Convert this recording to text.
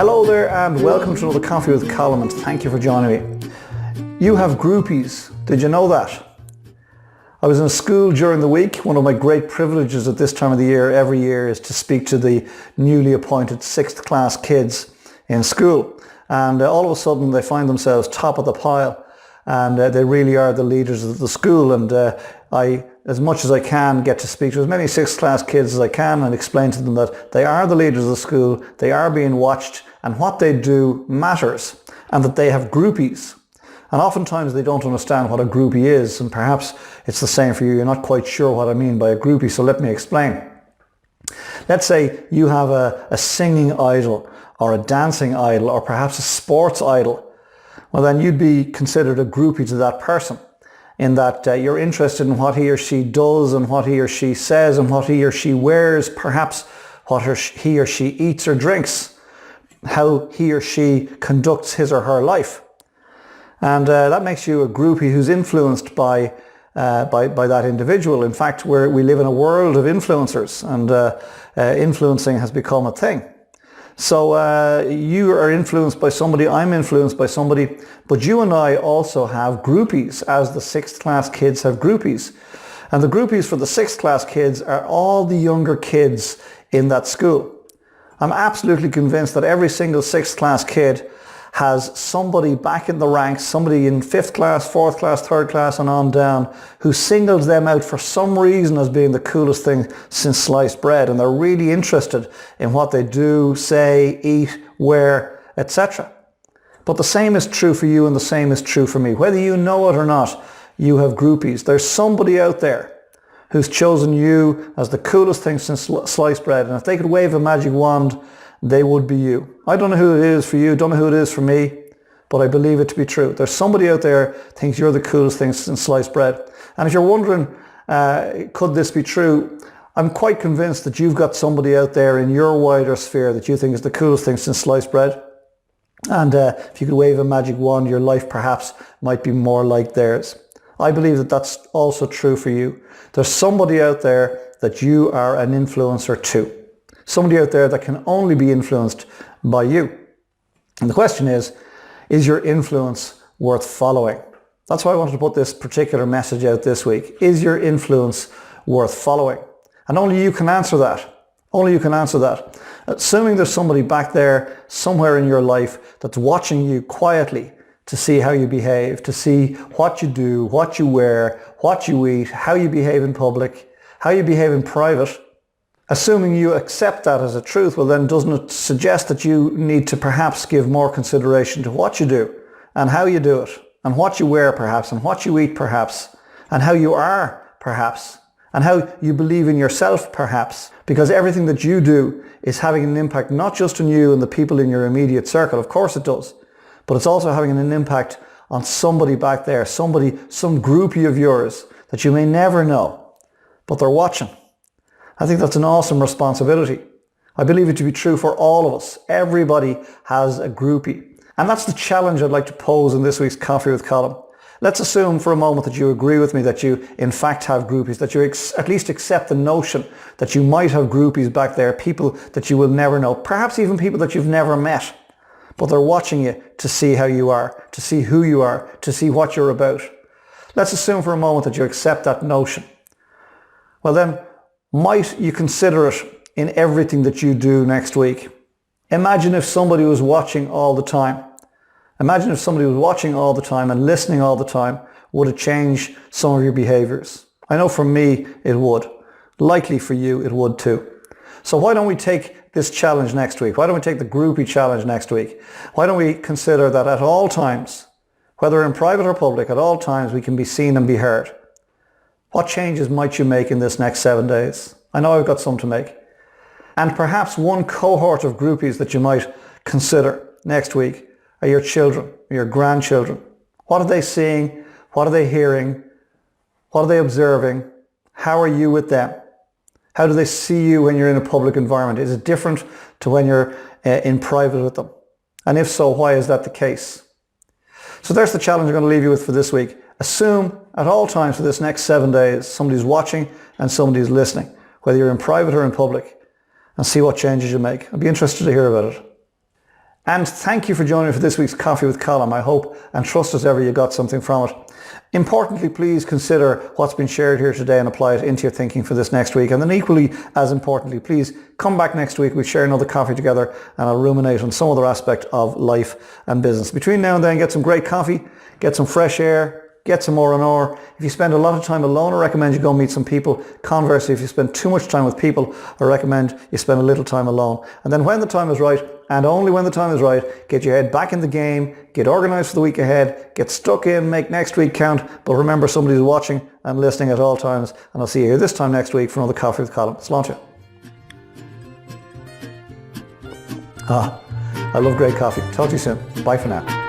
Hello there and welcome to another Coffee with Colin, and thank you for joining me. You have groupies. Did you know that? I was in school during the week. One of my great privileges at this time of the year every year is to speak to the newly appointed 6th class kids in school, and all of a sudden they find themselves top of the pile, and they really are the leaders of the school, and I, as much as I can, get to speak to as many 6th class kids as I can and explain to them that they are the leaders of the school, they are being watched, and what they do matters, and that they have groupies. And oftentimes they don't understand what a groupie is, and perhaps it's the same for you. You're not quite sure what I mean by a groupie, so let me explain. Let's say you have a singing idol, or a dancing idol, or perhaps a sports idol. Well, then you'd be considered a groupie to that person, in that you're interested in what he or she does and what he or she says and what he or she wears, perhaps what he or she eats or drinks, how he or she conducts his or her life. And that makes you a groupie who's influenced by that individual. In fact, we live in a world of influencers, and influencing has become a thing. So you are influenced by somebody, I'm influenced by somebody, but you and I also have groupies, as the 6th class kids have groupies. And the groupies for the 6th class kids are all the younger kids in that school. I'm absolutely convinced that every single 6th class kid has somebody back in the ranks, somebody in 5th class, 4th class, 3rd class and on down, who singles them out for some reason as being the coolest thing since sliced bread, and they're really interested in what they do, say, eat, wear, etc. But the same is true for you and the same is true for me. Whether you know it or not, you have groupies. There's somebody out there who's chosen you as the coolest thing since sliced bread, and if they could wave a magic wand, they would be you. I don't know who it is for you, don't know who it is for me, but I believe it to be true. There's somebody out there thinks you're the coolest thing since sliced bread. And if you're wondering, could this be true? I'm quite convinced that you've got somebody out there in your wider sphere that you think is the coolest thing since sliced bread. And if you could wave a magic wand, your life perhaps might be more like theirs. I believe that that's also true for you. There's somebody out there that you are an influencer to. Somebody out there that can only be influenced by you. And the question is your influence worth following? That's why I wanted to put this particular message out this week. Is your influence worth following? And only you can answer that. Only you can answer that. Assuming there's somebody back there somewhere in your life that's watching you quietly to see how you behave, to see what you do, what you wear, what you eat, how you behave in public, how you behave in private. Assuming you accept that as a truth, well then doesn't it suggest that you need to perhaps give more consideration to what you do and how you do it and what you wear perhaps and what you eat perhaps and how you are perhaps and how you believe in yourself perhaps, because everything that you do is having an impact not just on you and the people in your immediate circle, of course it does, but it's also having an impact on somebody back there, some groupie of yours that you may never know, but they're watching. I think that's an awesome responsibility. I believe it to be true for all of us. Everybody has a groupie. And that's the challenge I'd like to pose in this week's Coffee with Colin. Let's assume for a moment that you agree with me that you in fact have groupies, that you at least accept the notion that you might have groupies back there, people that you will never know, perhaps even people that you've never met, but they're watching you to see how you are, to see who you are, to see what you're about. Let's assume for a moment that you accept that notion. Well then, might you consider it in everything that you do next week? Imagine if somebody was watching all the time. Imagine if somebody was watching all the time and listening all the time. Would it change some of your behaviors? I know for me it would. Likely for you it would too. So why don't we take this challenge next week? Why don't we take the groupie challenge next week? Why don't we consider that at all times, whether in private or public, at all times we can be seen and be heard? What changes might you make in this next 7 days? I know I've got some to make. And perhaps one cohort of groupies that you might consider next week are your children, or your grandchildren. What are they seeing? What are they hearing? What are they observing? How are you with them? How do they see you when you're in a public environment? Is it different to when you're in private with them? And if so, why is that the case? So there's the challenge I'm going to leave you with for this week. Assume at all times for this next 7 days, somebody's watching and somebody's listening, whether you're in private or in public, and see what changes you make. I'd be interested to hear about it. And thank you for joining me for this week's Coffee with Colm. I hope and trust as ever you got something from it. Importantly, please consider what's been shared here today and apply it into your thinking for this next week. And then equally as importantly, please come back next week. We'll share another coffee together and I'll ruminate on some other aspect of life and business. Between now and then, get some great coffee, get some fresh air, get some R&R. If you spend a lot of time alone, I recommend you go meet some people. Conversely, if you spend too much time with people, I recommend you spend a little time alone. And then when the time is right, and only when the time is right, get your head back in the game, get organised for the week ahead, get stuck in, make next week count. But remember, somebody's watching and listening at all times. And I'll see you here this time next week for another Coffee with Colm. Slán. I love great coffee. Talk to you soon. Bye for now.